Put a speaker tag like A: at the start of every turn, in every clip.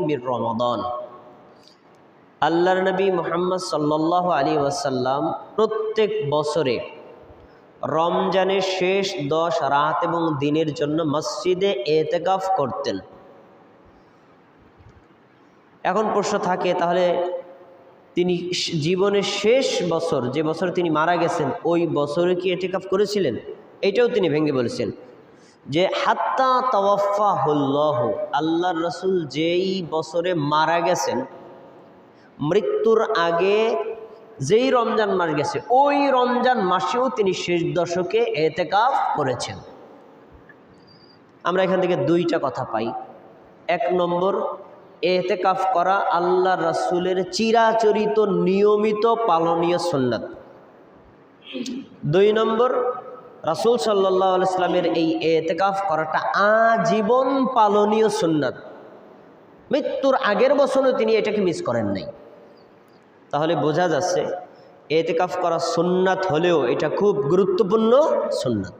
A: মির রমাদান। আল্লাহর নবী মুহাম্মদ সাল্লাল্লাহু আলাইহি ওয়াসাল্লাম প্রত্যেক বছরে রমজানের শেষ 10 রাত এবং দিনের জন্য মসজিদে ইতিকাফ করতেন। এখন প্রশ্ন থাকে, তাহলে তিনি জীবনের শেষ বছর, যে বছর তিনি মারা গেছেন, ওই বছরে কি ইতিকাফ করেছিলেন? এইটাও তিনি ভেঙে বলেছেন যে হাত্তা তাওয়াফাহুল্লাহ, আল্লাহর রাসূল যেই বছরে মারা গেছেন, মৃত্যুর আগে যেই রমজান মাস গেছে, ওই রমজান মাসেও তিনি শেষ দশকে ইতিকাফ করেছেন। আমরা এখান থেকে দুইটা কথা পাই। এক নম্বর, ইতিকাফ করা আল্লাহর রাসূলের চিরাচরিত নিয়মিত পালনীয় সুন্নাত। দুই নম্বর, রাসূল সাল্লাল্লাহু আলাইহি ওয়াসাল্লামের এই ইতিকাফ করাটা আজীবন পালনীয় সুন্নাত। মৃত্যুর আগের বছরও তিনি এটাকে মিস করেন নাই। তাহলে বোঝা যাচ্ছে ইতিকাফ করা সুন্নাত হলেও এটা খুব গুরুত্বপূর্ণ সুন্নাত।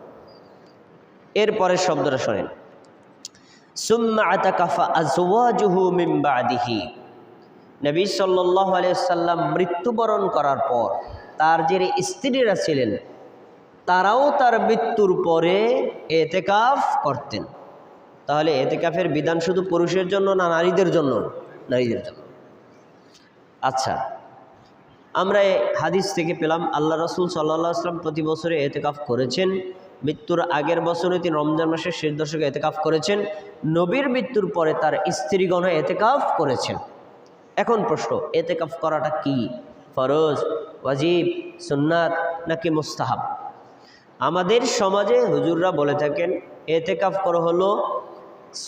A: এরপরে শব্দটা শোনেন, সুম্মা আতাকাফা আজওয়াজুহু মিন বাদিহি। নবী সাল্লাল্লাহু আলাইহি ওয়াসাল্লাম মৃত্যুবরণ করার পর তার যে স্ত্রীরা ছিলেন, তারাও তার মৃত্যুর পরে ইতিকাফ করতেন। তাহলে ইতিকাফের বিধান শুধু পুরুষের জন্য না নারীদের জন্য? নারীদের জন্য। আচ্ছা, আমরা এই হাদিস থেকে পেলাম আল্লাহ রাসূল সাল্লাল্লাহু আলাইহি ওয়াসাল্লাম প্রতি বছরে ইতিকাফ করেছেন। মৃত্যুর আগের বছরে তিনি রমজান মাসের শেষ দশকে ইতিকাফ করেছেন। নবীর মৃত্যুর পরে তার স্ত্রীগণ ইতিকাফ করেছেন। এখন প্রশ্ন, ইতিকাফ করাটা কি? ফরজ, ওয়াজিব, সুন্নাত নাকি মুস্তাহাব? আমাদের সমাজে হুজুররা বলে থাকেন ইতিকাফ করা হলো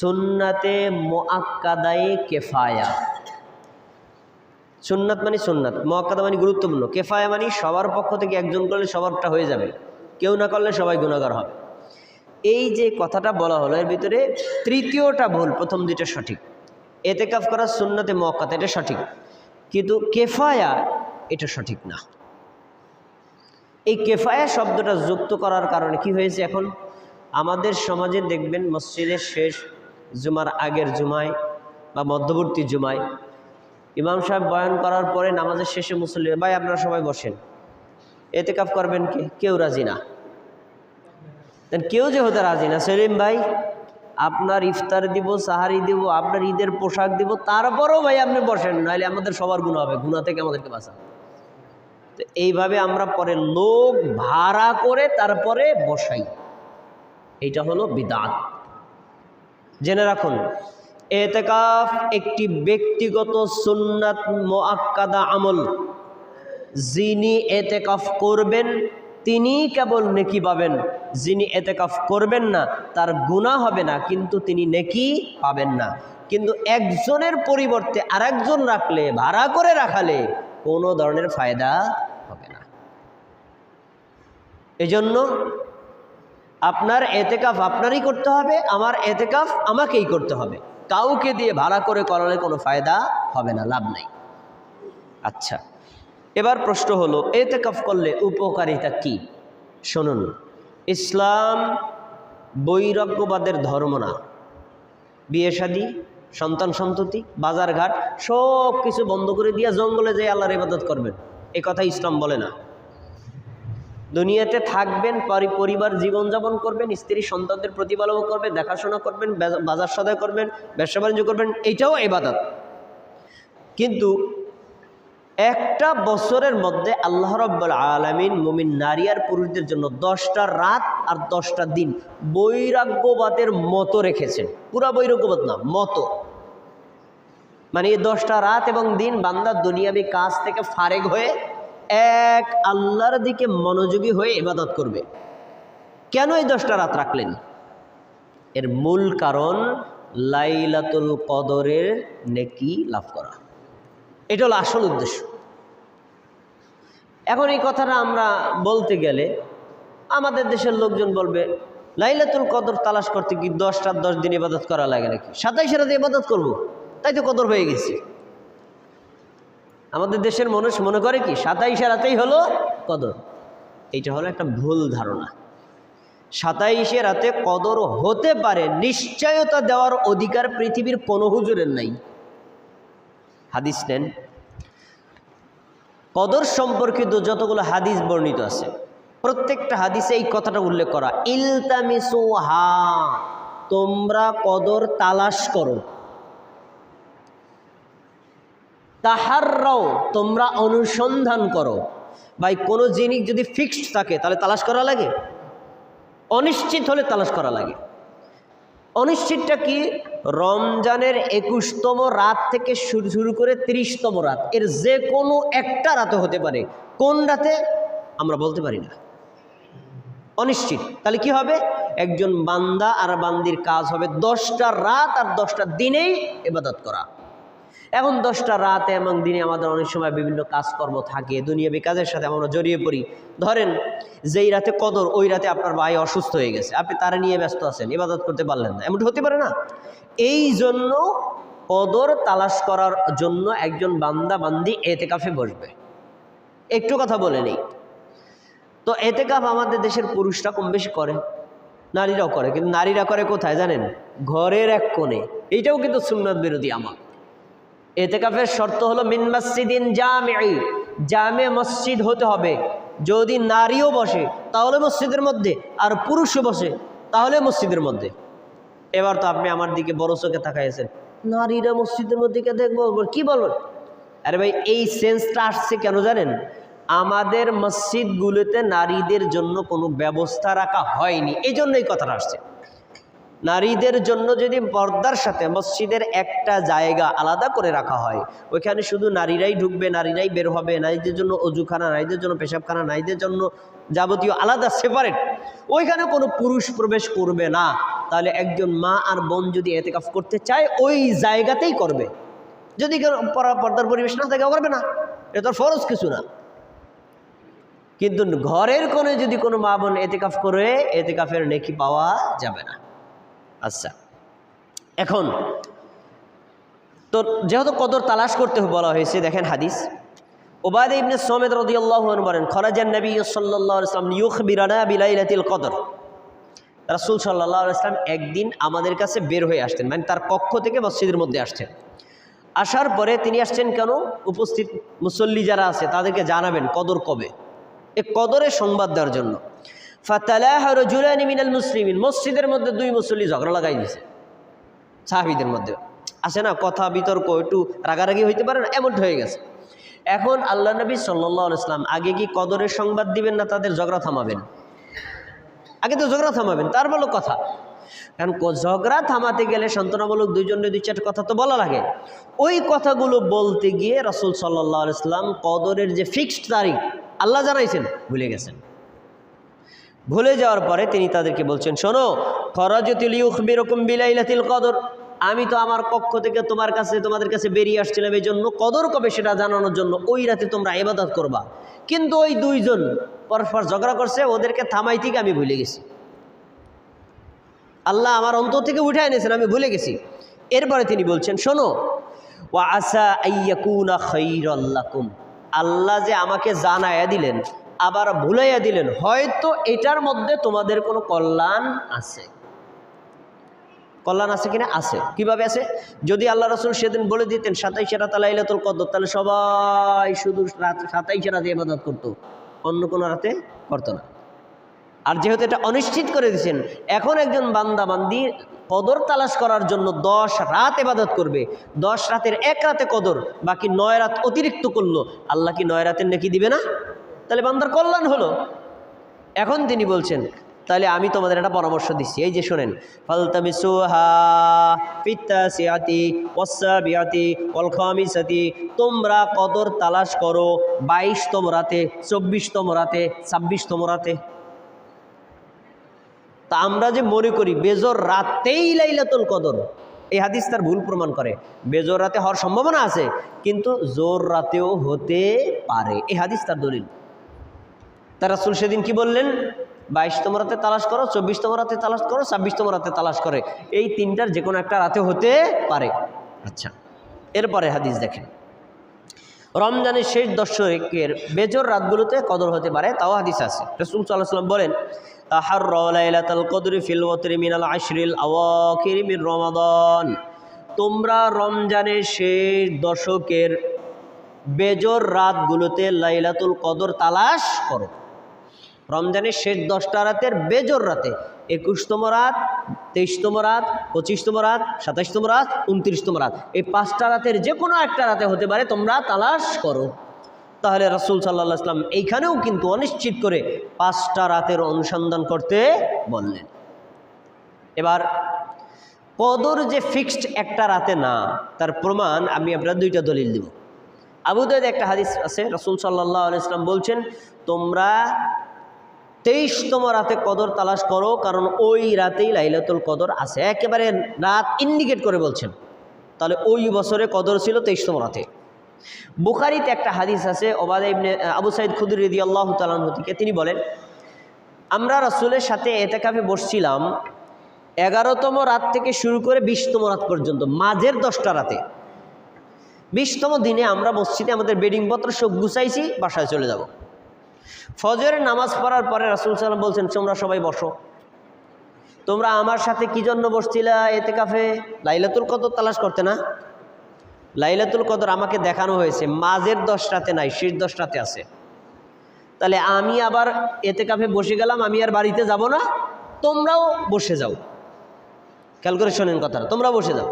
A: সুন্নাতে মুআক্কাদায়ে কিফায়া। সুন্নাত মানে সুন্নাত, মুআক্কাদা মানে গুরুত্বপূর্ণ, কিফায়া মানে সবার পক্ষ থেকে একজন করলে সবারটা হয়ে যাবে, কেউ না করলে সবাই গুনাহগার হবে। এই যে কথাটা বলা হলো, এর ভিতরে তৃতীয়টা ভুল, প্রথম দুইটা সঠিক। ইতিকাফ করা সুন্নাতে মুআক্কাদা, এটা সঠিক, কিন্তু কিফায়া এটা সঠিক না। এই কিফায়া শব্দটা যুক্ত করার কারণে কি হয়েছে, এখন আমাদের সমাজে দেখবেন মসজিদের শেষ জুমার আগের জুমায় বা মধ্যবর্তী জুমায় ইমাম সাহেব বয়ান করার পরে নামাজের শেষে মুসল্লি, ভাই আপনারা সবাই বসেন, ইতিকাফ করবেন কি? কেউ রাজি না। কেউ যে হতে রাজি না, সেলিম ভাই আপনার ইফতার দিব, সাহারি দিব, আপনার ঈদের পোশাক দিব, তারপরেও ভাই আপনি বসেন, নাহলে আমাদের সবার গুনাহ হবে, গুনাহ থেকে আমাদেরকে বাঁচান। তো এইভাবে আমরা পরে লোক ভাড়া করে তারপরে বসাই, এইটা হলো বিদআত। জেনে রাখুন, ইতিকাফ একটি ব্যক্তিগত সুন্নাত মুআক্কাদা আমল। যিনি ইতিকাফ করবেন তিনি কেবল নেকি পাবেন, যিনি ইতিকাফ করবেন না তার গুনাহ হবে না, কিন্তু তিনি নেকি পাবেন না। কিন্তু একজনের পরিবর্তে আরেকজন রাখলে, ভাড়া করে রাখালে কোনো ধরনের ফায়দা হবে না। এজন্য আপনার ইতিকাফ আপনারই করতে হবে, আমার ইতিকাফ আমাকেই করতে হবে। কাউকে দিয়ে ভাড়া করে করালে কোনো ফায়দা হবে না, লাভ নাই। আচ্ছা, এবার প্রশ্ন হলো ইতিকাফ করলে উপকারিতা কি? শুনুন, ইসলাম বৈরাগ্যবাদের ধর্ম না। বিয়ে শাদী, সন্তান সন্ততি, বাজারঘাট সব কিছু বন্ধ করে দিয়ে জঙ্গলে যেয়ে আল্লাহর ইবাদত করবেন, এই কথা ইসলাম বলে না। দুনিয়াতে থাকবেন, পরিবার জীবনযাপন করবেন, স্ত্রী সন্তানদের প্রতিপালন করবেন, দেখাশোনা করবেন, বাজার সদাই করবেন, ব্যবসা বাণিজ্য করবেন, এইটাও ইবাদত। কিন্তু একটা বছরের মধ্যে আল্লাহ রাব্বুল আলামিন মুমিন নারী আর পুরুষদের জন্য 10টা রাত আর 10টা দিন বৈরাগ্যবাদের মতো রেখেছেন। পুরা বৈরাগ্যবাদ না, মতো। মানে এই 10টা রাত এবং দিন বান্দা দুনিয়াবি কাজ থেকে ফারেগ হয়ে এক আল্লাহর দিকে মনোযোগী হয়ে ইবাদত করবে। কেন এই 10টা রাত রাখলেন? এর মূল কারণ লাইলাতুল কদরের নেকি লাভ করা, এটা হলো আসল উদ্দেশ্য। এখন এই কথাটা আমরা বলতে গেলে আমাদের দেশের লোকজন বলবে, লাইলাতুল কদর তালাশ করতে কি 10টার 10 দিন ইবাদত করা লাগে নাকি? 27 রাতে ইবাদত করবো, তাই তো কদর হয়ে গেছে। আমাদের দেশের মানুষ মনে করে কি 27 রাতেই হলো কদর। এইটা হলো একটা ভুল ধারণা। 27 রাতে কদর হতে পারে, নিশ্চয়তা দেওয়ার অধিকার পৃথিবীর কোনো হুজুরের নাই। হাদিস নেন, কদর সম্পর্কিত যতগুলো হাদিস বর্ণিত আছে প্রত্যেকটা হাদিসে এই কথাটা উল্লেখ করা, ইলতামিসুহা, তোমরা কদর তালাশ করো, তাহাররাও, তোমরা অনুসন্ধান করো। ভাই কোনো জিনিস যদি ফিক্সড থাকে তাহলে তালাশ করা লাগে? অনিশ্চিত হলে তালাশ করা লাগে। অনিশ্চিতটা কি? রমজানের 21তম রাত থেকে শুরু করে 30তম রাত, এর যে কোনো একটা রাতে হতে পারে। কোন রাতে আমরা বলতে পারি না, অনিশ্চিত। তাহলে কি হবে? একজন বান্দা আর বান্দির কাজ হবে 10টা রাত আর 10টা দিনেই ইবাদত করা। এখন 10টা রাতে এবং দিনে আমাদের অনেক সময় বিভিন্ন কাজকর্ম থাকে, দুনিয়াবি কাজের সাথে আমরা জড়িয়ে পড়ি। ধরেন যেই রাতে কদর, ওই রাতে আপনার ভাই অসুস্থ হয়ে গেছে, আপনি তারা নিয়ে ব্যস্ত আছেন, ইবাদত করতে পারলেন না, এমনটা হতে পারে না? এই জন্য কদর তালাশ করার জন্য একজন বান্দা বান্দি এতেকাফে বসবে। একটু কথা বলে নেই, তো এতেকাফ আমাদের দেশের পুরুষরা কম বেশি করে, নারীরাও করে, কিন্তু নারীরা করে কোথায় জানেন? ঘরের এক কোণে। এইটাও কিন্তু সুন্নাত বিরোধী আমল। এতেকাফের শর্ত হলো মিন মসজিদিন জামিঈ, জামে মসজিদ হতে হবে। যদি নারীও বসে তাহলে মসজিদের মধ্যে, আর পুরুষও বসে তাহলে মসজিদের মধ্যে। এবার তো আপনি আমার দিকে বড় চোখে তাকাইছেন, নারীরা মসজিদের মধ্যে কে দেখবো, কি বলবেন? আরে ভাই এই সেন্সটা আসছে কেন জানেন? আমাদের মসজিদগুলোতে নারীদের জন্য কোনো ব্যবস্থা রাখা হয়নি, এই জন্য এই কথাটা আসছে। নারীদের জন্য যদি পর্দার সাথে মসজিদের একটা জায়গা আলাদা করে রাখা হয়, ওইখানে শুধু নারীরাই ঢুকবে, নারীরাই বের হবে, নারীদের জন্য অজুখানা, নারীদের জন্য পেশাবখানা, নারীদের জন্য যাবতীয় আলাদা সেপারেট, ওইখানে কোনো পুরুষ প্রবেশ করবে না, তাহলে একজন মা আর বোন যদি এতেকাফ করতে চায় ওই জায়গাতেই করবে। যদি পর্দার পরিবেশ না থাকে করবে না, এটা তো ফরজ কিছু না। কিন্তু ঘরের কোণে যদি কোনো মা বোন এতেকাফ করে, এতেকাফের নেকি পাওয়া যাবে না। আচ্ছা, এখন তো যেহেতু কদর তালাশ করতে বলা হয়েছে, দেখেন হাদিস, উবাদা ইবনে সামিত রাদিয়াল্লাহু আনহু বলেন, খরাজান নবী সাল্লাল্লাহু আলাইহি ওয়াসাল্লাম ইউখবিরানা বিলাইলাতিল কদর। রাসূল সাল্লাল্লাহু আলাইহি ওয়াসাল্লাম একদিন আমাদের কাছে বের হয়ে আসতেন, মানে তার কক্ষ থেকে মসজিদের মধ্যে আসতেন। আসার পরে তিনি আসছেন কেন? উপস্থিত মুসল্লি যারা আছে তাদেরকে জানাবেন কদর কবে, এই কদরের সংবাদ দেওয়ার জন্য। ফাতালাহা রাজুলানি মিনাল মুসলিমিন, মসজিদের মধ্যে দুই মুসল্লি ঝগড়া লাগাই দিয়েছে। সাহাবীদের মধ্যে আসে না, কথা বিতর্ক, একটু রাগারাগি হইতে পারে না, এমনটা হয়ে গেছে। এখন আল্লাহ নবী সাল্লাল্লাহু আলাইহি ওয়াসাল্লাম আগে কি কদরের সংবাদ দিবেন না তাদের ঝগড়া থামাবেন? আগে তো ঝগড়া থামাবেন, তার বলো কথা। কারণ ঝগড়া থামাতে গেলে সান্ত্বনামূলক দুইজনে দুই চারটে কথা তো বলা লাগে। ওই কথাগুলো বলতে গিয়ে রাসূল সাল্লাল্লাহু আলাইহি ওয়াসাল্লাম কদরের যে ফিক্সড তারিখ আল্লাহ জানাইছেন ভুলে গেছেন। ভুলে যাওয়ার পরে তিনি তাদেরকে বলছেন, শোনো, খরাজাতু লিউখবিরুকুম বিলাইলাতিল কদর, আমি তো আমার কক্ষ থেকে তোমাদের কাছে বেরিয়ে আসছিলাম এই জন্য কদর কবে সেটা জানানোর জন্য, ওই রাতে তোমরা ইবাদত করবা। কিন্তু ওই দুইজন পরস্পর ঝগড়া করছে, ওদেরকে থামাই থেকে আমি ভুলে গেছি। আল্লাহ আমার অন্তর থেকে উঠে এনেছেন, আমি ভুলে গেছি। এরপরে তিনি বলছেন, শোনো, ওয়া আসা আইয়াকুনা খাইরাল লাকুম, আল্লাহ যে আমাকে জানায়া দিলেন আবার ভুলাইয়া দিলেন, হয়তো এটার মধ্যে তোমাদের কোনো কল্যাণ আছে। কল্যাণ আছে কিনা? আছে। কিভাবে আছে? যদি আল্লাহ রাসূল সেদিন বলে দিতেন 27 রাত লাইলাতুল কদর, তাহলে সবাই শুধু 27 রাতে ইবাদত করতো, অন্য কোনো রাতে করতো না। আর যেহেতু এটা অনিশ্চিত করে দিয়েছেন, এখন একজন বান্দা বান্দি কদর তালাশ করার জন্য 10 রাত ইবাদত করবে, 10 রাতের এক রাতে কদর, বাকি 9 রাত অতিরিক্ত করলো, আল্লাহ কি 9 রাতের নেকি দিবে না? তাহলে বান্দার কল্যাণ হলো। এখন তিনি বলছেন, তাহলে আমি তোমাদের একটা পরামর্শ দিচ্ছি, এই যে শোনেন, ফালতামিসুহা ফিত্তাসিআতি ওয়াসসাবিআতি ওয়াল খামিসাতি, তোমরা কদর তালাশ করো 22তম রাতে, 24তম রাতে, 26তম রাতে। তা আমরা যে মনে করি বেজর রাতেই লাইলাতুল কদর, এই হাদিস তার ভুল প্রমাণ করে। বেজর রাতে হওয়ার সম্ভাবনা আছে, কিন্তু জোর রাতেও হতে পারে, এই হাদিস তার দলিল। তার রাসূল সেদিন কি বললেন? 22তম রাতে তালাশ করো, 24তম রাতে তালাশ করো, 26তম রাতে তালাশ করে, এই তিনটার যে কোনো একটা রাতে হতে পারে। আচ্ছা, এরপরে হাদিস দেখেন, রমজানের শেষ দশকের বেজর রাতগুলোতে কদর হতে পারে, তাও হাদিস আছে। রাসূল সাল্লাল্লাহু আলাইহি ওয়াসাল্লাম বলেন, তাহাররাউ লাইলাতাল কদরি ফিল ওয়াতরি মিনাল আশরিল আওয়াখির মিন রমাদান, তোমরা রমজানের শেষ দশকের বেজর রাতগুলোতে লাইলাতুল কদর তালাশ করো। রমজানের শেষ 10টা রাতের বেজর রাতে, 21তম রাত, 23তম রাত, 25তম রাত, 27তম রাত, 29তম রাত, এই 5টা রাতের যে কোনো একটা রাতে হতে পারে, তোমরা তালাশ করো। তাহলে রাসূল সাল্লাল্লাহু আলাইহি ওয়াসাল্লাম এইখানেও কিন্তু অনিশ্চিত করে 5টা রাতের অনুসন্ধান করতে বললেন। এবার কদর যে ফিক্সড একটা রাতে না, তার প্রমাণ আমি আপনার 2টা দলিল দিব। আবু দাউদে একটা হাদিস আছে, রাসূল সাল্লাল্লাহু আলাইহি ওয়াসাল্লাম বলছেন, তোমরা 23তম রাতে কদর তালাশ করো, কারণ ওই রাতেই লাইলাতুল কদর আছে। একেবারে রাত ইন্ডিকেট করে বলছেন। তাহলে ওই বছরে কদর ছিল 23তম রাতে। বুখারীতে একটা হাদিস আছে ওবাদা ইবনে আবু সাঈদ খুদরি রাদিয়াল্লাহু তাআলা আনহু থেকে, তিনি বলেন, আমরা রাসূলের সাথে ইতিকাফে বসছিলাম 11তম রাত থেকে শুরু করে 20তম রাত পর্যন্ত, মাঝের 10টা রাতে। 20তম দিনে আমরা মসজিদে আমাদের বেডিংপত্র সব গুছাইছি, বাসায় চলে যাব। ফজরের নামাজ পড়ার পরে রাসূল সাল্লাল্লাহু আলাইহি ওয়াসাল্লাম বলছেন, তোমরা সবাই বসো। তোমরা আমার সাথে কি জন্য বসছিলা ইতিকাফে? লাইলাতুল কদর তালাশ করতে না? লাইলাতুল কদর আমাকে দেখানো হয়েছে মাঝের 10টাতে নাই, শেষ 10টাতে আছে। তাহলে আমি আবার ইতিকাফে বসে গেলাম, আমি আর বাড়িতে যাব না, তোমরাও বসে যাও। খেয়াল করে শোনেন কথাটা, তোমরা বসে যাও।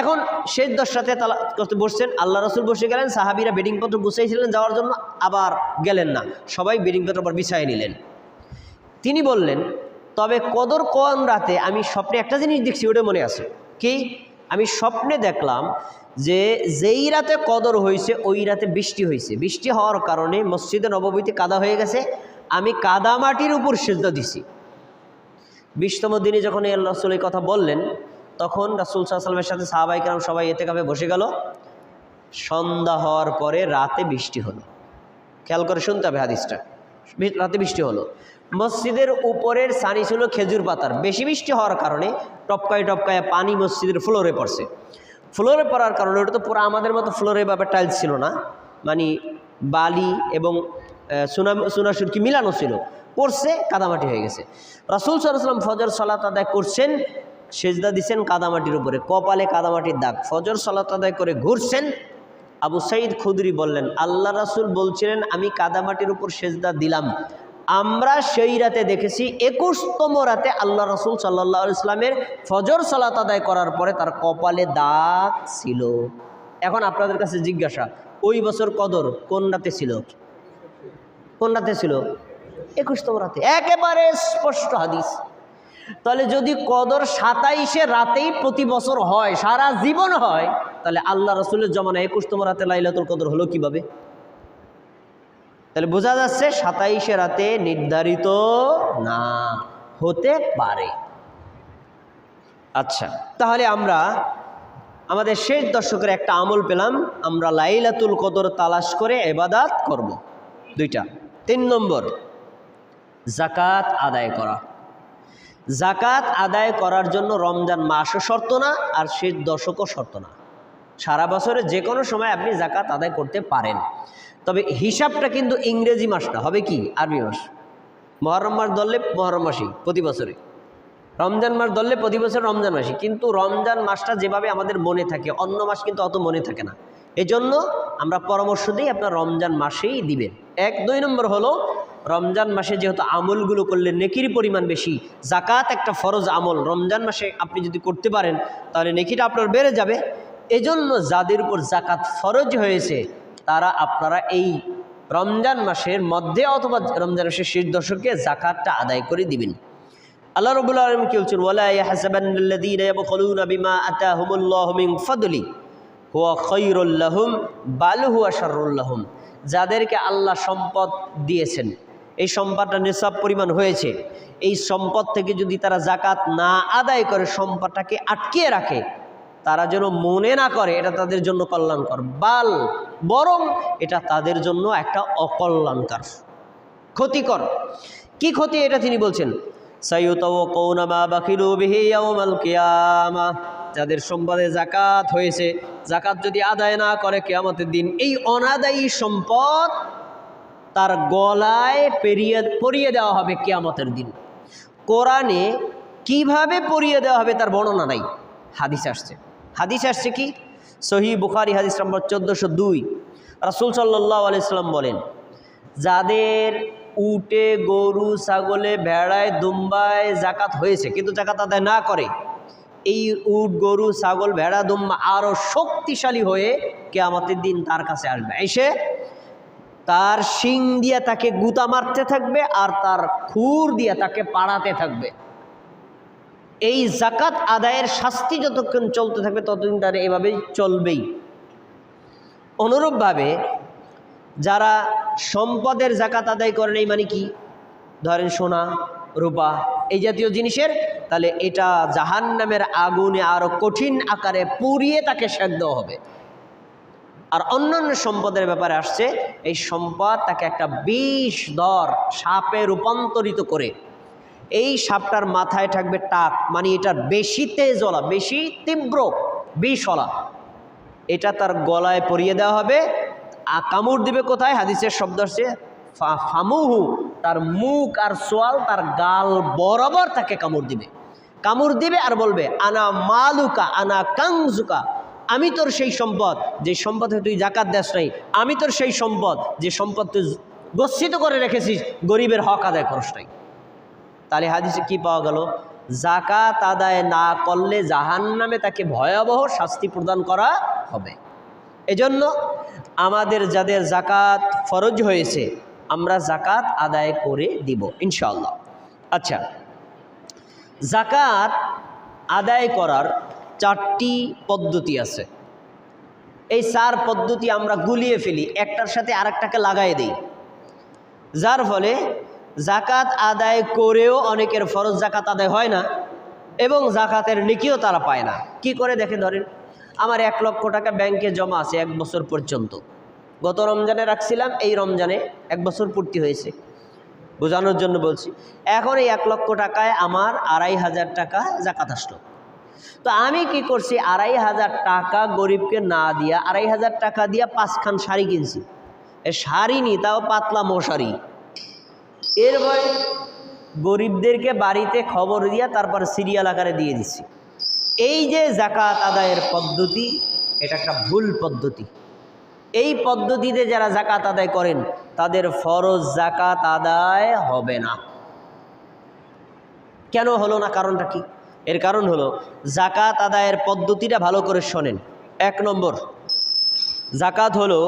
A: এখন শেষ 10টাতে তালাশ করতে বসছেন, আল্লাহ রাসূল বসে গেলেন, সাহাবীরা বেডিংপত্র গুছাইছিলেন যাওয়ার জন্য, আবার গেলেন না, সবাই বেডিংপত্র আবার বিছায় নিলেন। তিনি বললেন, তবে কদর কোন রাতে আমি স্বপ্নে একটা জিনিস দেখছি, ওটা মনে আছে। কি? আমি স্বপ্নে দেখলাম যে যেই রাতে কদর হয়েছে ওই রাতে বৃষ্টি হয়েছে। বৃষ্টি হওয়ার কারণে মসজিদে নববীতে কাদা হয়ে গেছে, আমি কাদা মাটির উপর সিজদা দিছি। 20তম দিনে যখন আল্লাহ রাসূল এই কথা বললেন, তখন রাসূল সাল্লাল্লাহু আলাইহি ওয়াসাল্লামের সাথে সাহাবায়ে কেরাম সবাই ইতিকাফে বসে গেল। সন্ধ্যা হওয়ার পরে রাতে বৃষ্টি হলো। খেয়াল করে শুনতে হবে হাদিসটা। রাতে বৃষ্টি হলো। মসজিদের উপরের ছানি ছিল খেজুর পাতার, বেশি বৃষ্টি হওয়ার কারণে টপকায় টপকায় পানি মসজিদের ফ্লোরে পড়ছে। ফ্লোরে পড়ার কারণে, ওটা তো পুরো আমাদের মতো ফ্লোরে বা টাইলস ছিল না, মানে বালি এবং সুনাসুরকি মিলানো ছিল, পড়ছে, কাদামাটি হয়ে গেছে। রাসূল সাল্লাল্লাহু আলাইহি ওয়াসাল্লাম ফজর সালাত আদায় করছেন, সেজদা দিচ্ছেন কাদামাটির উপরে, কপালে কাদামাটির দাগ। ফজর সালাত আদায় করে ঘুরছেন। আবু সাঈদ খুদরি বললেন, আল্লাহ রাসূল বলছিলেন, আমি কাদামাটির উপর সেজদা দিলাম। আমরা সেই রাতে দেখেছি 21তম রাতে আল্লাহ রাসূল সাল্লাল্লাহু আলাইহি ওয়াসাল্লামের ফজর সালাত আদায় করার পরে তার কপালে দাগ ছিল। এখন আপনাদের কাছে জিজ্ঞাসা, ওই বছর কদর কোন রাতে ছিল? কোন রাতে ছিল? 21তম রাতে। একেবারে স্পষ্ট হাদিস। তাহলে যদি কদর 27 রাতেই প্রতি বছর হয়, সারা জীবন হয়, তাহলে আল্লাহ রাসূলের জমানায় 21তম রাতে লাইলাতুল কদর হলো কিভাবে? তাহলে বোঝা যাচ্ছে 27 রাতে নির্ধারিত না, হতে পারে। আচ্ছা, তাহলে আমরা আমাদের শেষ দশকের একটা আমল পেলাম, আমরা লাইলাতুল কদর তালাশ করে ইবাদত করব। 2টা। 3 নম্বর, যাকাত আদায় করা। যাকাত আদায় করার জন্য রমজান মাসও শর্ত না, আর শেষ দশকও শর্ত না। সারা বছরে যে কোনো সময় আপনি যাকাত আদায় করতে পারেন। তবে হিসাবটা কিন্তু ইংরেজি মাসটা হবে কি? আরবি মাস। মুহররম মাস ধরলে মুহররম মাসই প্রতি বছরে, রমজান মাস ধরলে প্রতি বছর রমজান মাসই। কিন্তু রমজান মাসটা যেভাবে আমাদের মনে থাকে, অন্য মাস কিন্তু অত মনে থাকে না। এজন্য আমরা পরামর্শ দিই আপনার রমজান মাসেই দিবেন। 1। 2 নম্বর হলো, রমজান মাসে যেহেতু আমলগুলো করলে নেকির পরিমাণ বেশি, যাকাত একটা ফরজ আমল, রমজান মাসে আপনি যদি করতে পারেন তাহলে নেকিটা আপনার বেড়ে যাবে। এজন্য যাদের উপর যাকাত ফরজ হয়েছে তারা আপনারা এই রমজান মাসের মধ্যে অথবা রমজান মাসের শেষ দশকে যাকাতটা আদায় করে দিবেন। আল্লাহ রাব্বুল আলামিন কি বলছেন? ওয়ালা ইয়াহসাবান্নাল্লাযীনা ইয়াবখুলুনা বিমা আতাহুমুল্লাহু মিন ফাদলি হুয়া খায়রুল লাহুম বাল হুয়া শাররুল লাহুম। যাদেরকে আল্লাহ সম্পদ দিয়েছেন, এই সম্পদটা নিসাব পরিমাণ হয়েছে, এই সম্পদ থেকে যদি তারা যাকাত না আদায় করে, সম্পদটাকে আটকিয়ে রাখে, তারা যেন মনে না করে এটা তাদের জন্য কল্যাণকর, বাল বরং এটা তাদের জন্য একটা অকল্যাণকর, ক্ষতিকর। কি ক্ষতি এটা তিনি বলছেন? সাইয়ুতাওয়াক্কাউনা মা বাখিলু বিহি ইয়াওমাল কিয়ামাহ। যাদের সম্পদে যাকাত হয়েছে, যাকাত যদি আদায় না করে কিয়ামতের দিন, এই অনাদায়ী সম্পদ তার গলায় পরিয়ে দেওয়া হবে কিয়ামতের দিন। কোরআনে কিভাবে পরিয়ে দেওয়া হবে তার বর্ণনা নাই, হাদিস আসছে কি? সহিহ বুখারী হাদিস নম্বর 1402। রাসূল সাল্লাল্লাহু আলাইহি সাল্লাম বলেন, যাদের উটে, গরু, ছাগলে, ভেড়ায়, দুম্বায় জাকাত হয়েছে কিন্তু জাকাত আদায় না করে, এই উট, গরু, ছাগল, ভেড়া, দুম্বা আরও শক্তিশালী হয়ে কিয়ামতের দিন তার কাছে আসবে। এসে তার শিং দিয়ে তাকে গুতা মারতে থাকবে আর তার খুর দিয়ে তাকে পাড়াতে থাকবে। এই জাকাত আদায়ের শাস্তি যতক্ষণ চলতে থাকবে ততদিন তারা এভাবেই চলবেই। অনুরূপভাবে যারা সম্পদের জাকাত আদায় করেন, এই মানে কি? ধরেন সোনা, রূপা, এই জাতীয় জিনিসের, তাহলে এটা জাহান্নামের আগুনে আরো কঠিন আকারে পুড়িয়ে তাকে সেক দেওয়া হবে। আর অন্যান্য সম্পদের ব্যাপারে আসছে, এই সম্পদ তাকে একটা বিষধর সাপে রূপান্তরিত করে, এই সাপটার মাথায় থাকবে টাক, মানে এটার বেশি তেজওয়ালা, বেশি তীব্র বিষওয়ালা, এটা তার গলায় পরিয়ে দেওয়া হবে। কামড় দিবে কোথায়? হাদিসের শব্দ আসছে ফামুহু, তার মুখ আর সোয়াল, তার গাল বরাবর তাকে কামড় দিবে আর বলবে, আনা মালুকা আনা কাংজুকা, আমি তোর সেই সম্পদ যে সম্পদে তুই জাকাত দেস নাই, আমি তোর সেই সম্পদ যে সম্পদ তুই গচ্ছিত করে রেখেছিস, গরিবের হক আদায় করস নাই। তাহলে হাদিসে কি পাওয়া গেল? জাকাত আদায় না করলে জাহান্নামে তাকে ভয়াবহ শাস্তি প্রদান করা হবে। এজন্য আমাদের যাদের জাকাত ফরজ হয়েছে, আমরা জাকাত আদায় করে দিব ইনশাআল্লাহ। আচ্ছা, জাকাত আদায় করার 4টি পদ্ধতি আছে। এই 4 পদ্ধতি আমরা গুলিয়ে ফেলি, একটার সাথে আরেকটাকে লাগাই দেই, যার ফলে জাকাত আদায় করেও অনেকের ফরজ জাকাত আদায় হয় না এবং জাকাতের নেকিও তারা পায় না। কি করে দেখে? ধরেন আমার 1 লক্ষ টাকা ব্যাংকে জমা আছে 1 বছর পর্যন্ত। গত রমজানে রাখছিলাম, এই রমজানে 1 বছর পূর্তি হয়েছে, বোঝানোর জন্য বলছি। এখন এই 1 লক্ষ টাকায় আমার 2500 টাকা জাকাত আসলো। তো আমি কি করছি? 2500 টাকা গরিবকে না দিয়া 2500 টাকা দিয়া 5 খান শাড়ি কিনছি। শাড়ি নি, তাও পাতলা মশারি। এরপর গরিবদেরকে বাড়িতে খবর দিয়া তারপর সিরিয়াল আকারে দিয়ে দিচ্ছি। এই যে জাকাত আদায়ের পদ্ধতি, এটা একটা ভুল পদ্ধতি। এই পদ্ধতিতে যারা জাকাত আদায় করেন তাদের ফরজ জাকাত আদায় হবে না। কেন হলো না? কারণটা কি? এর কারণ হলো, জাকাত আদায়ের পদ্ধতিটা ভালো করে শোনেন। 1 নম্বর, জাকাত হলো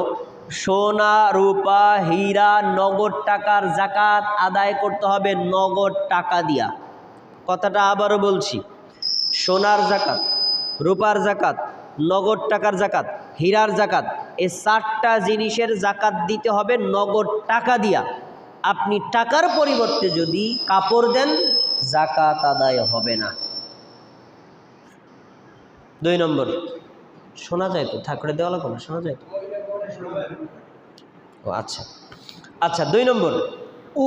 A: সোনা, রূপা, হীরা, নগদ টাকার জাকাত আদায় করতে হবে নগদ টাকা দিয়া। কথাটা আবারও বলছি, সোনার জাকাত, রূপার জাকাত, নগদ টাকার জাকাত, হীরার জাকাত, এই 4টা জিনিসের জাকাত দিতে হবে নগদ টাকা দিয়া। আপনি টাকার পরিবর্তে যদি কাপড় দেন, জাকাত আদায় হবে না। 2 নম্বর, শোনা যায় তো? ঠাকুরে দেওয়া লাগবে না, শোনা যায় তো? ও আচ্ছা আচ্ছা। 2 নম্বর,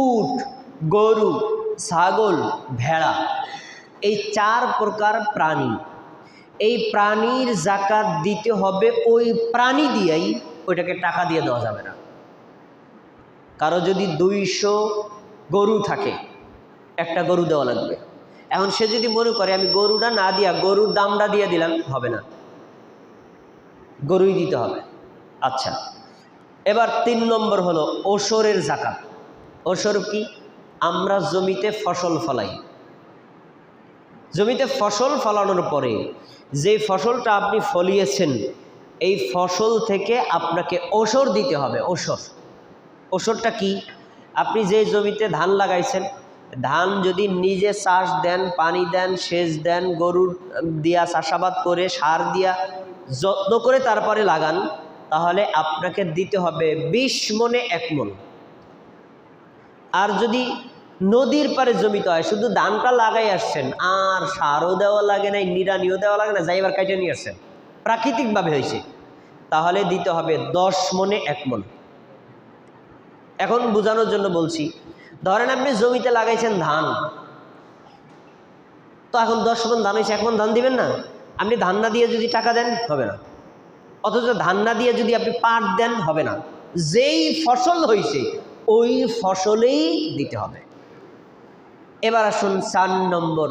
A: উট, গরু, ছাগল, ভেড়া, এই 4 প্রকার প্রাণী। এই প্রাণীর জাকাত দিতে হবে ওই প্রাণী দিয়েই, ওইটাকে টাকা দিয়ে দেওয়া যাবে না। কারো যদি 200 গরু থাকে, একটা গরু দেওয়া লাগবে। এখন সে যদি মনে করে আমি গরুটা না দিয়া গরুর দামটা দিয়ে দিলাম, হবে না, গরুই দিতে হবে। আচ্ছা, এবার 3 নম্বর হলো ওশরের জাকাত। ওশর কি? আমরা জমিতে ফসল ফলাই, জমিতে ফসল ফলানোর পরে যে ফসলটা আপনি ফলিয়েছেন, এই ফসল থেকে আপনাকে ওশর দিতে হবে। ওশরটা কি? আপনি যে জমিতে ধান লাগাইছেন, ধান যদি নিজে চাষ দেন, পানি দেন, সেচ দেন, গরুর দিয়া চাষাবাদ করে সার দিয়া যত্ন করে তারপরে লাগান, তাহলে আপনাকে দিতে হবে 20 মণে 1 মণ। আর যদি নদীর পারে জমিতে হয়, শুধু ধানটা লাগাই আসছেন, আর সারও দেওয়া লাগে নাই, নিড়ানিও দেওয়া লাগে না, যাইবার কাইটে নিয়ে আসছেন, প্রাকৃতিকভাবে হয়েছে, তাহলে দিতে হবে 10 মণে 1 মণ। এখন বোঝানোর জন্য বলছি, ধরেন আপনি জমিতে লাগাইছেন ধান, তো এখন 10 মণ ধান হয়েছে, 1 মণ ধান দিবেন না? আপনি ধান না দিয়ে যদি টাকা দেন, হবে না। অথচ ধান না দিয়ে যদি আপনি পাট দেন, হবে না। যেই ফসল হয়েছে ওই ফসলেই দিতে হবে। এবার আসুন 4 নম্বর,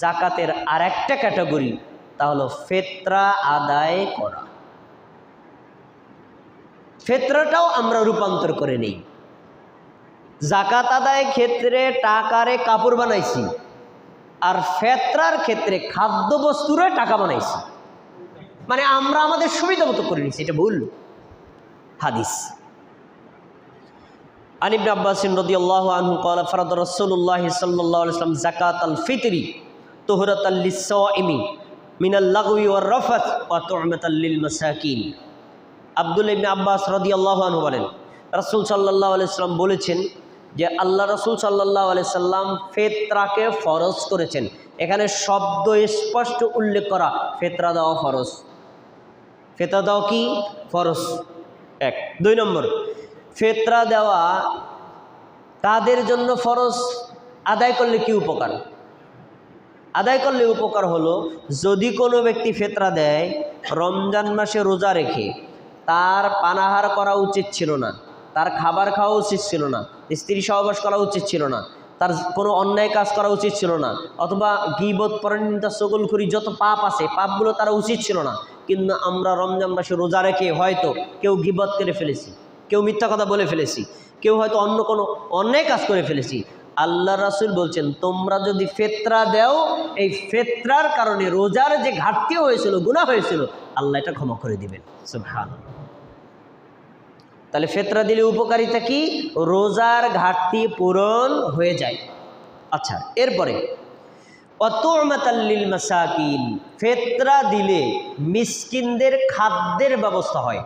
A: জাকাতের আরেকটা ক্যাটাগরি, তা হলো ফিতরা আদায় করা। ফিতরাটাও আমরা রূপান্তর করে নেই। যাকাত আদায়ের ক্ষেত্রে টাকারে কাপড় বানাইছি, আর ফিতরার ক্ষেত্রে খাদ্যবস্তুরে টাকা বানাইছি। মানে আমরা আমাদের সুবিধা মতো করে নিছি, এটা ভুল হাদিস। আন ইবনে আব্বাস রাদিয়াল্লাহু আনহু قال فرض رسول الله صلى الله عليه وسلم زكاة الفطر طهرة للصائم من اللغو والرفث وطعمة للمساكين। আব্দুল্লাহ ইবনে আব্বাস রাদিয়াল্লাহু আনহু বলেন, রাসূল সাল্লাল্লাহু আলাইহি সাল্লাম বলেছেন যে আল্লাহ রাসূল সাল্লাল্লাহু আলাইহি সাল্লাম ফিতরাকে ফরজ করেছেন। এখানে শব্দ স্পষ্ট উল্লেখ করা, ফিতরা দেওয়া ফরজ। ফিতরা দেওয়া কি ফরজ? এক। দুই নম্বর, ফিতরা দেওয়া তাদের জন্য ফরজ। আদায় করলে কি উপকার? আদায় করলে উপকার হলো, যদি কোনো ব্যক্তি ফিতরা দেয় রমজান মাসে রোজা রেখে, তার পানাহার করা উচিত ছিল না, তার খাবার খাওয়া উচিত ছিল না, স্ত্রী সহবাস করা উচিত ছিল না, তার কোনো অন্যায় কাজ করা উচিত ছিল না, অথবা গীবত পরনিন্দা চগলখড়ি যত পাপ আছে পাপগুলো তারা উচিত ছিল না। কিন্তু আমরা রমজান মাসে রোজা রেখে হয়তো কেউ গীবত করে ফেলেছি, কেউ মিথ্যা কথা বলে ফেলেছি, কেউ হয়তো অন্য কোনো অন্যায় কাজ করে ফেলেছি। আল্লাহ রাসূল বলছেন, তোমরা যদি ফিতরা দাও, এই ফিতরার কারণে রোজার যে ঘাটতি হয়েছিল, গুনাহ হয়েছিল, আল্লাহ এটা ক্ষমা করে দিবেন। সুবহানাল্লাহ। তাহলে ফিতরা দিলে উপকারিতা কি? রোজার ঘাটতি পূরণ হয়ে যায়। আচ্ছা, এরপরে ওয়াতু'মাতাল লিল মাসাকিন, ফিতরা দিলে মিসকিনদের খাদ্যের ব্যবস্থা হয়।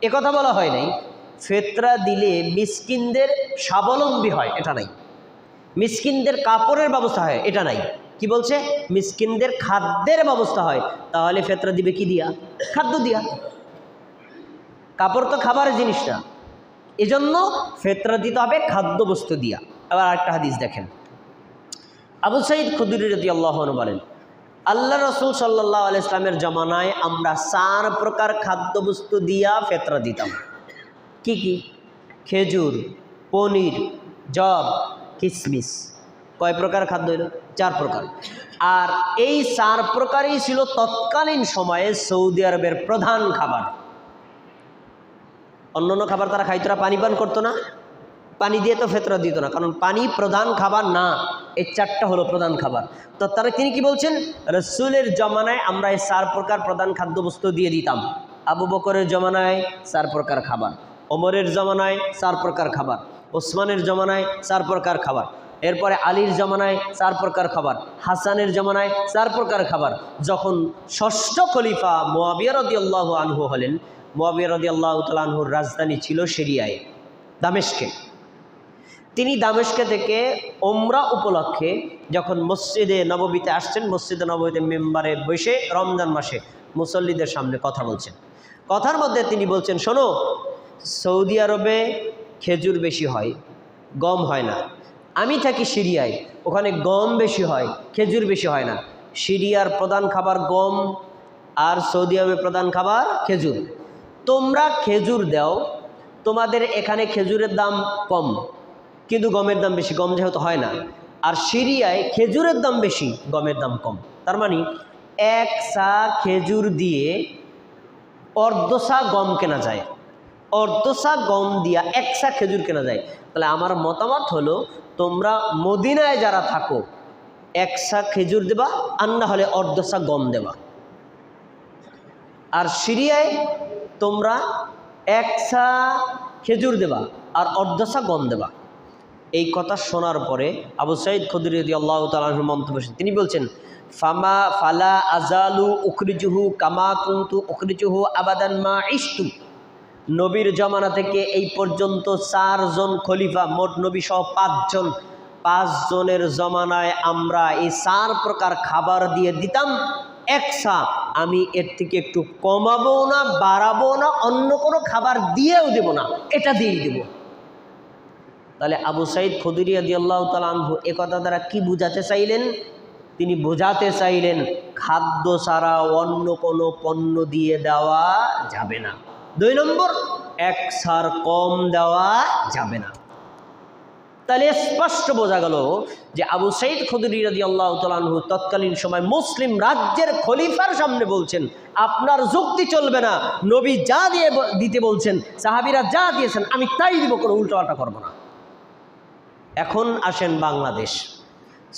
A: এ কথা বলা হয় নাই ফিতরা দিলে মিসকিনদের স্বাবলম্বী হয়, এটা নাই। মিসকিনদের কাপড়ের ব্যবস্থা হয়, এটা নাই। কি বলছে? মিসকিনদের খাদ্যের ব্যবস্থা হয়। তাহলে ফিতরা দিবে কি দিয়া? খাদ্য দিয়া। কাপড় তো খাবারের জিনিস না, এজন্য ফিতরা দিতে হবে খাদ্যবস্তু দিয়া। আবার আরেকটা হাদিস দেখেন, আবু সাঈদ খুদরি রাদিয়াল্লাহু আনহু বলেন, আল্লাহ রাসূল সাল্লাল্লাহু আলাইহি ওয়াসাল্লামের জামানায় আমরা 4 প্রকার খাদ্যবস্তু দিয়া ফিতরা দিতাম। কি কি? খেজুর, পনির, জব, কিসমিস। কয় প্রকার খাদ্য হইল? 4 প্রকার। আর এই 4 প্রকারই ছিল তৎকালীন সময়ে সৌদি আরবের প্রধান খাবার। অন্যান্য খাবার তারা খাইতো না, পানি পান করতো না, পানি দিয়ে তো ফিতরা দিত না, কারণ পানি প্রধান খাবার না। এই 4টা হলো প্রধান খাবার। তো তারা তিনি কি বলছেন? রাসূলের জামানায় আমরা এই 4 প্রকার প্রধান খাদ্যবস্তু দিয়ে দিতাম। আবু বকরের জামানায় 4 প্রকার খাবার, ওমরের জামানায় 4 প্রকার খাবার, ওসমানের জামানায় 4 প্রকার খাবার, এরপরে আলীর জামানায় 4 প্রকার খাবার, হাসানের জামানায় 4 প্রকার খাবার। যখন ষষ্ঠ খলিফা মুয়াবিয়া রাদিয়াল্লাহু আনহু হলেন, মুয়াবিয়া রাদিয়াল্লাহু তাআলা আনহুর রাজধানী ছিল সিরিয়ায়, দামেস্কে। তিনি দামেস্কে থেকে ওমরা উপলক্ষে যখন মসজিদে নববীতে আসছেন, মসজিদে নববীতে মেম্বারে বসে রমজান মাসে মুসল্লিদের সামনে কথা বলছেন। কথার মধ্যে তিনি বলছেন, শোনো, সৌদি আরবে খেজুর বেশি হয়, গম হয় না। আমি থাকি সিরিয়ায়, ওখানে গম বেশি হয়, খেজুর বেশি হয় না। সিরিয়ার প্রধান খাবার গম, আর সৌদি আরবের প্রধান খাবার খেজুর। তোমরা খেজুর দাও, তোমাদের এখানে খেজুরের দাম কম, কিন্তু গমের দাম বেশি, গম যেহেতু হয় না। আর সিরিয়ায় খেজুরের দাম বেশি, গমের দাম কম। তার মানে 1 সা খেজুর দিয়ে অর্ধসা গম কেনা যায়, অর্ধসা গম দিয়া 1 সা খেজুর কেনা যায়। তাহলে আমার মতামত হলো, তোমরা মদিনায় যারা থাকো 1 সা খেজুর দেবা, আর না হলে অর্ধসা গম দেবা। আর সিরিয়ায় তোমরা 1 সা খেজুর দেবা আর অর্ধসা গম দেবা। এই কথা শোনার পরে আবু সাঈদ খুদরি রাদিয়াল্লাহু তাআলা আনহু মন্তব্য, তিনি বলছেন, ফালা আজালু উখরিজুহু কামা কুনতু উখরিজুহু আবাদান মা ইশতু। নবীর জামানা থেকে এই পর্যন্ত 4 জন খলিফা, মোট নবী সহ 5 জন, 5 জনের জমানায় আমরা এই 4 প্রকার খাবার দিয়ে দিতাম 1 সা। আমি এর থেকে একটু কমাবো না, বাড়াবো না, অন্য কোনো খাবার দিয়েও দেব না, এটা দিয়েই দেব। তাহলে আবু সাঈদ খুদরি রাদিয়াল্লাহু তাআলা আনহু এ কথা দ্বারা কি বুঝাতে চাইলেন? তিনি বোঝাতে চাইলেন খাদ্য ছাড়া অন্য কোনো পণ্য দিয়ে দেওয়া যাবে না। 2 নম্বর, 1 সার কম দেওয়া যাবে না। তাহলে স্পষ্ট বোঝা গেল যে আবু সাঈদ খুদরি রাদিয়াল্লাহু তাআলা আনহু তৎকালীন সময় মুসলিম রাজ্যের খলিফার সামনে বলছেন, আপনার যুক্তি চলবে না, নবী যা দিতে বলছেন, সাহাবীরা যা দিয়েছেন আমি তাই দিব, কোনো উল্টোপাল্টা করব না। এখন আসেন বাংলাদেশ।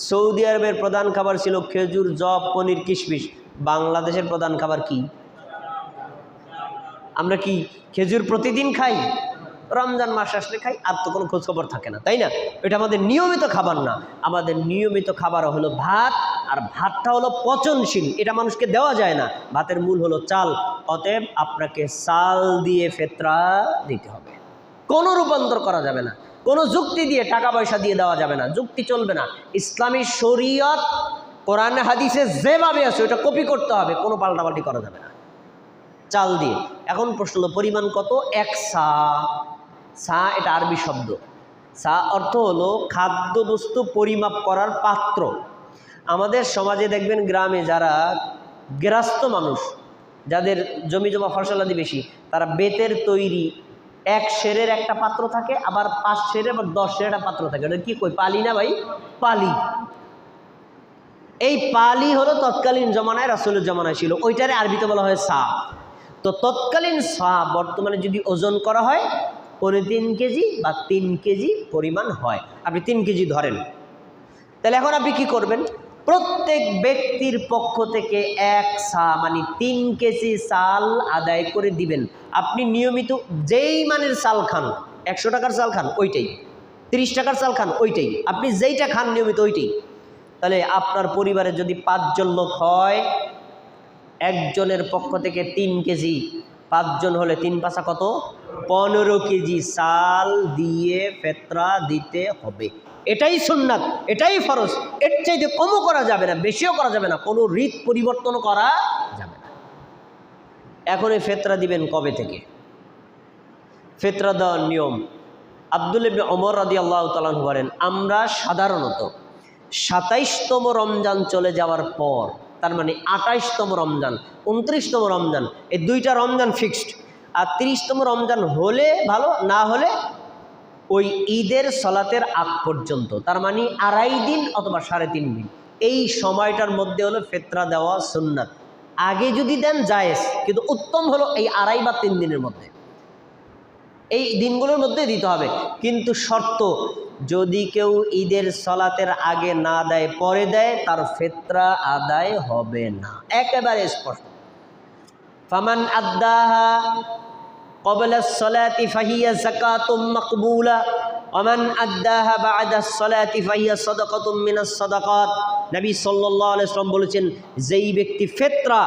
A: সৌদি আরবের প্রধান খাবার ছিল খেজুর, জব, পনির, কিশমিশ। বাংলাদেশের প্রধান খাবার কি? আমরা কি খেজুর প্রতিদিন খাই? রমজান মাস আসলে খাই, আর তো কোনো খোঁজখবর থাকে না, তাই না? এটা আমাদের নিয়মিত খাবার না। আমাদের নিয়মিত খাবার হলো ভাত, আর ভাতটা হলো পচনশীল, এটা মানুষকে দেওয়া যায় না। ভাতের মূল হলো চাল, অতএব আপনাকে চাল দিয়ে ফিতরা দিতে হবে, কোনো রূপান্তর করা যাবে না, কোনো যুক্তি দিয়ে টাকা পয়সা দিয়ে দেওয়া যাবে না, যুক্তি চলবে না। ইসলামী শরীয়ত কোরআন হাদিসে যেভাবে আছে ওটা কপি করতে হবে, কোনো পাল্টাপাল্টি করা যাবে না, চাল দিয়ে। এখন প্রশ্ন হলো পরিমাণ কত? এক সা। সা এটা আরবি শব্দ। সা অর্থ হলো খাদ্যবস্তু পরিমাপ করার পাত্র। আমাদের সমাজে দেখবেন গ্রামে যারা গৃহস্থ মানুষ, যাদের জমি জমা ফসলাদি বেশি, তারা বেতের তৈরি 1 সেরের একটা পাত্র থাকে, আবার 5 সেরের বা 10 সেরের একটা পাত্র থাকে। ওটা কি কই? পালি না ভাই? পালি। এই পালি হলো তৎকালীন জমানায়, রাসূলের জমানায় ছিল, ওইটারে আরবিতে বলা হয় সা। তো তৎকালীন সা বর্তমানে যদি ওজন করা হয় 3 কেজি বা 3 কেজি পরিমাণ হয়। আপনি 3 কেজি ধরেন, তাহলে এখন আপনি কি করবেন? প্রত্যেক ব্যক্তির পক্ষ থেকে 1 সা মানে 3 কেজি চাল আদায় করে দিবেন। আপনি নিয়মিত যেই মানের চাল খান, 100 টাকার চাল খান ওইটাই, 30 টাকার চাল খান ওইটাই, আপনি যেইটা খান নিয়মিত ওইটাই। তাহলে আপনার পরিবারে যদি 5 জন লোক হয়, একজনের পক্ষ থেকে 3 কেজি, 5 জন হলে 3 পাঁচা কত? 15 কেজি চাল দিয়ে ফিতরা দিতে হবে। এটাই সুন্নাত, এটাই ফরজ। এর চাইতে কমও করা যাবে না, বেশিও করা যাবে না, কোনো রীত পরিবর্তন করা যাবে না। এখন এই ফিতরা দিবেন কবে থেকে? ফিতরা দেওয়ার নিয়ম, আব্দুল্লাহ ইবনে ওমর রাদিয়াল্লাহু তাআলা আনহু বলেন, আমরা সাধারণত 27তম রমজান চলে যাওয়ার পর, তার মানে 28তম রমজান, 29তম রমজান, এই 2টা রমজান ফিক্সড। আর 30তম রমজান হলে ভালো, না হলে ওই ঈদের সলাতের আগ পর্যন্ত, তার মানে 2.5 দিন অথবা 3.5 দিন, এই সময়টার মধ্যে হলো ফিতরা দেওয়া সুন্নাত। আগে যদি দেন জায়েজ, কিন্তু উত্তম হলো এই 2.5 বা 3 দিনের মধ্যে, এই দিনগুলোর মধ্যে দিতে হবে। কিন্তু শর্ত, যদি কেউ ঈদের সলাতের আগে না দেয়, পরে দেয়, তার ফিতরা আদায় হবে না, একেবারে স্পষ্ট। ফামান আদ্দাহা ক্বাবলা আস-সালাতি ফাহিয়া যাকাতুম মাকবুলা ওয়া মান আদ্দাহা বা'দা আস-সালাতি ফাহিয়া সাদাকাতুম মিনাস সাদাকাত। নবী সাল্লাল্লাহু আলাইহি ওয়াসাল্লাম বলেছেন, যেই ব্যক্তি ফিতরা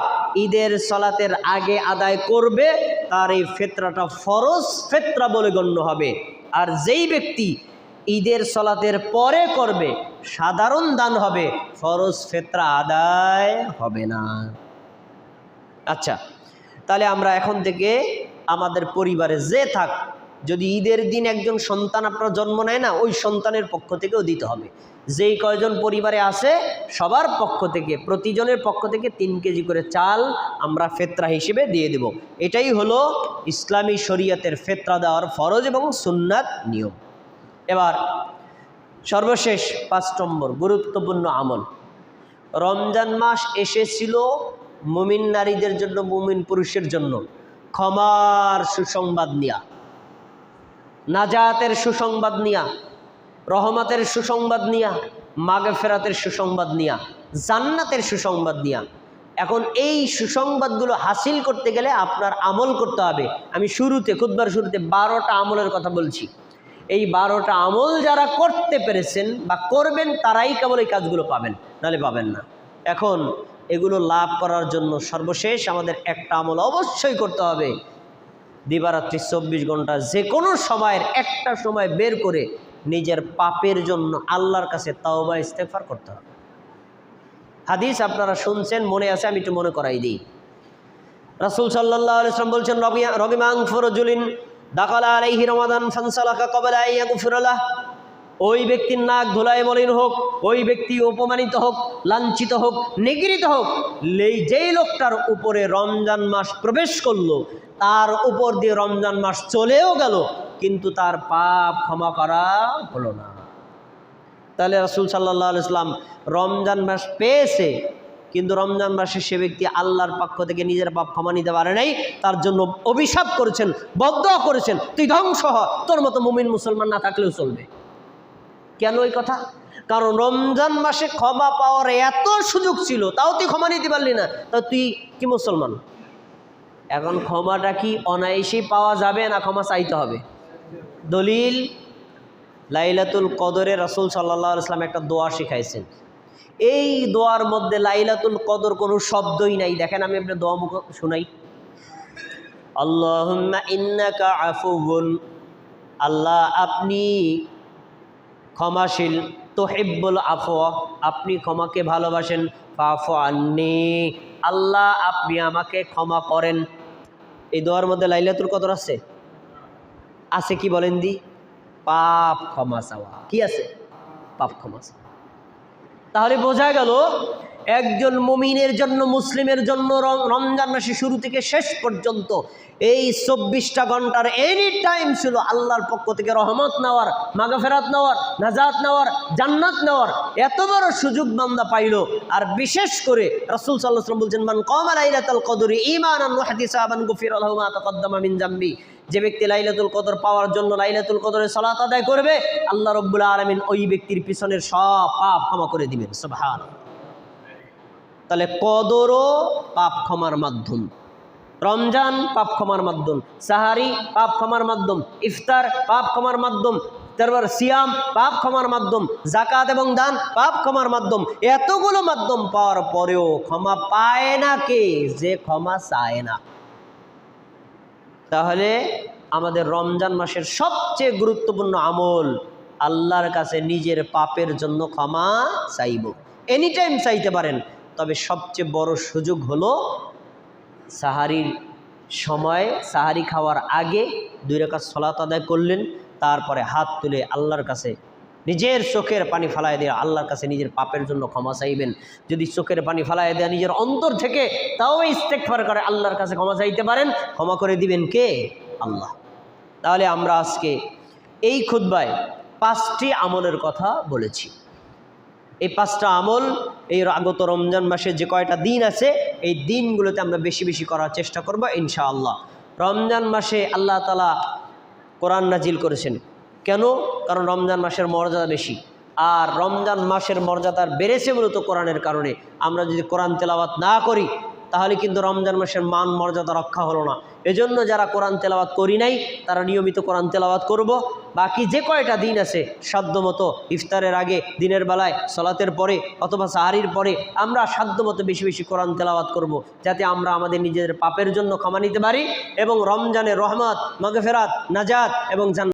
A: ঈদের সলাতের আগে আদায় করবে তার এই ফিতরাটা ফরজ ফিতরা বলে গণ্য হবে। আর যেই ব্যক্তি ঈদের সলাতের পরে করবে সাধারণ দান হবে, ফরজ ফিতরা আদায় হবে না। আচ্ছা, তাহলে আমরা এখন থেকে আমাদের পরিবারে যে থাক, যদি ঈদের দিন একজন সন্তান আপনার জন্ম নেয় না, ওই সন্তানের পক্ষ থেকেও দিতে হবে। যেই কয়জন পরিবারে আছে সবার পক্ষ থেকে, প্রতিজনের পক্ষ থেকে 3 কেজি করে চাল আমরা ফিতরা হিসেবে দিয়ে দেব। এটাই হলো ইসলামী শরীয়তের ফিতরা দেওয়ার ফরজ এবং সুন্নাত নিয়ম। এবার সর্বশেষ 5 নম্বর গুরুত্বপূর্ণ আমল। রমজান মাস এসেছিল মুমিন নারীদের জন্য, মুমিন পুরুষের জন্য ক্ষমার সুসংবাদ নিয়া, নাজাতের সুসংবাদ নিয়া, রহমতের সুসংবাদ নিয়া, মাগফিরাতের সুসংবাদ নিয়া, জান্নাতের সুসংবাদ নিয়া। এখন এই সুসংবাদগুলো হাসিল করতে গেলে আপনার আমল করতে হবে। আমি শুরুতে, খুতবার শুরুতে 12টা আমলের কথা বলছি। এই 12টা আমল যারা করতে পেরেছেন বা করবেন তারাই কেবল এই কাজগুলো পাবেন, নাহলে পাবেন না। এখন এগুলো লাভ করার জন্য সর্বশেষ আমাদের একটা আমল অবশ্যই করতে হবে। দিবারাত্রি 24 ঘন্টা যে কোনো সময়ের একটা সময় বের করে নিজের পাপের জন্য আল্লাহর কাছে তাওবা ইস্তেগফার করতে হবে। হাদিস আপনারা শুনছেন, মনে আছে, আমি একটু মনে করাই দিই। রাসূল সাল্লাল্লাহু আলাইহি ওয়াসাল্লাম বলছেন, রগিমান ফরজুলিন দাখালা আলাইহি রমাদান ফানসালাকা ক্বাবলা আন ইয়াগফিরা লাহ। ওই ব্যক্তির নাক ধুলায় মলিন হোক, ওই ব্যক্তি অপমানিত হোক, লাঞ্ছিত হোক, নিগৃহীত হোক, যেই লোকটার উপরে রমজান মাস প্রবেশ করলো, তার উপর দিয়ে রমজান মাস চলেও গেল, কিন্তু তার পাপ ক্ষমা করা হলো না। তাহলে রাসূল সাল্লাল্লাহু আলাইহি সাল্লাম রমজান মাস পেয়েছে, কিন্তু রমজান মাসে সে ব্যক্তি আল্লাহর পক্ষ থেকে নিজের পাপ ক্ষমা নিতে পারে নাই, তার জন্য অভিশাপ করেছেন, বদদোয়া করেছেন, তুই ধ্বংস হ, তোর মতো মুমিন মুসলমান না থাকলেও চলবে। কেন এই কথা? কারণ রমজান মাসে ক্ষমা পাওয়ার এত সুযোগ ছিল, তাও তুই ক্ষমা নিতে পারলি না, তা তুই কি মুসলমান? এখন ক্ষমাটা কি অনায়াসেই পাওয়া যাবে না ক্ষমা চাইতে হবে? দলিল, লাইলাতুল কদরে রাসূল সাল্লাল্লাহু আলাইহি ওয়াসাল্লাম একটা দোয়া শিখাইছেন। এই দোয়ার মধ্যে লাইলাতুল কদর কোনো শব্দই নাই। দেখেন আমি আপনার দোয়া মুখ শোনাই। আল্লাহুম্মা ইন্নাকা আফুউন, আল্লাহ আপনি ক্ষমাশীল, তুহিব্বুল আফওয়া, আপনি ক্ষমাকে ভালোবাসেন, ফাফু আন্নি, আল্লাহ আপনি আমাকে ক্ষমা করেন। এই দোয়ার মধ্যে লাইলাতুল কদর আছে? আছে কি বলেন দি? পাপ ক্ষমা চাওয়া। কি আছে? পাপ ক্ষমা চাওয়া। তাহলে বোঝা গেল একজন মুমিনের জন্য, মুসলিমের জন্য রমজান মাসে শুরু থেকে শেষ পর্যন্ত এই 24টা ঘন্টার এনি টাইম ছিল আল্লাহর পক্ষ থেকে রহমত নেওয়ার, মাগফিরাত নেওয়ার, নাজাত নেওয়ার, জান্নাত নেওয়ার। এত বড় সুযোগ বান্দা পাইল। আর বিশেষ করে রাসূল সাল্লাল্লাহু আলাইহি ওয়াসাল্লাম বলছেন, মান কামা লাইলাতুল কদরি ঈমানান ওয়া ইহতিসাবান গুফিরা লাহু মা তাকাদ্দামা মিন যামবি, যে ব্যক্তি লাইলাতুল কদর পাওয়ার জন্য লাইলাতুল কদরের সালাত আদায় করবে, আল্লাহ রাব্বুল আলামিন ওই ব্যক্তির পিছনের সব পাপ ক্ষমা করে দিবেন। সুবহানাল্লাহ। তাহলে কদরও পাপ ক্ষমার মাধ্যম, রমজান পাপ ক্ষমার মাধ্যম, সাহারি পাপ ক্ষমার মাধ্যম, ইফতার পাপ ক্ষমার মাধ্যম, তারপর সিয়াম পাপ ক্ষমার মাধ্যম, যাকাত এবং দান পাপ ক্ষমার মাধ্যম। এতগুলো মাধ্যম পাওয়ার পরেও ক্ষমা পায় না কে? যে ক্ষমা চায় না। তাহলে আমাদের রমজান মাসের সবচেয়ে গুরুত্বপূর্ণ আমল, আল্লাহর কাছে নিজের পাপের জন্য ক্ষমা চাইব। এনি টাইম চাইতে পারেন, তবে সবচেয়ে বড় সুযোগ হলো সাহারির সময়, সাহারি খাওয়ার আগে 2 রাকাত সালাত আদায় করলেন, তারপরে হাত তুলে আল্লাহর কাছে নিজের চোখের পানি ফালায় দিয়ে আল্লাহর কাছে নিজের পাপের জন্য ক্ষমা চাইবেন। যদি চোখের পানি ফালায় দেয়া নিজের অন্তর থেকে, তাও ইস্তেগফার করে আল্লাহর কাছে ক্ষমা চাইতে পারেন, ক্ষমা করে দিবেন কে? আল্লাহ। তাহলে আমরা আজকে এই খুতবায় 5টি আমলের কথা বলেছি। এই 5টা আমল এই আগত রমজান মাসে যে কয়টা দিন আছে, এই দিনগুলোতে আমরা বেশি বেশি করার চেষ্টা করব ইনশাআল্লাহ। রমজান মাসে আল্লাহ তাআলা কোরআন নাজিল করেছেন। কেন? কারণ রমজান মাসের মর্যাদা বেশি। আর রমজান মাসের মর্যাদা বেড়েছে মূলত কোরআনের কারণে। আমরা যদি কোরআন তেলাওয়াত না করি, তাহলে কিন্তু রমজান মাসের মান মর্যাদা রক্ষা হলো না। এজন্য যারা কোরআন তেলাওয়াত করি নাই, তারা নিয়মিত কোরআন তেলাওয়াত করব। বাকি যে কয়টা দিন আছে, সাধ্যমতো ইফতারের আগে, দিনের বেলায়, সালাতের পরে অথবা সাহারির পরে আমরা সাধ্যমতো বেশি বেশি কোরআন তেলাওয়াত করব, যাতে আমরা আমাদের নিজেদের পাপের জন্য ক্ষমা নিতে পারি এবং রমজানের রহমত, মাগফিরাত, নাজাত এবং জান্নাত